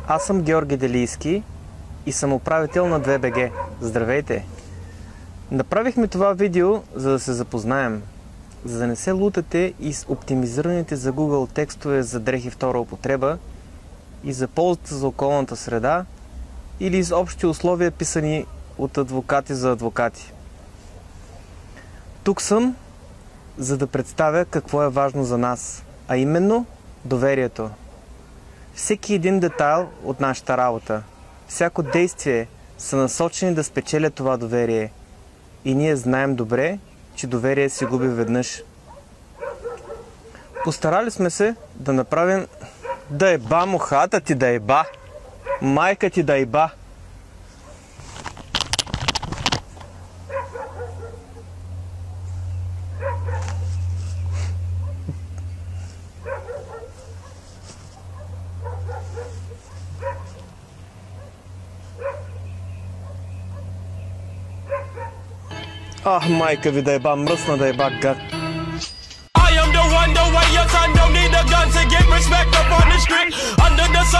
Аз съм Георги Делийски и съм управител на 2BG. Здравейте! Направихме това видео, за да се запознаем, за да не се лутате и с оптимизираните за Google текстове за дрехи втора употреба и за ползата за околната среда или с общи условия, писани от адвокати за адвокати. Тук съм, за да представя какво е важно за нас, а именно доверието. Всеки един детайл от нашата работа, всяко действие са насочени да спечелят това доверие. И ние знаем добре, че доверие се губи веднъж. Постарали сме се да направим да еба мухата ти да еба, майка ти да еба. Ах, майка ви да еба, мръсна да еба, гад. I am the one, the way your son don't need a gun to get respect up on the street. Under the sun.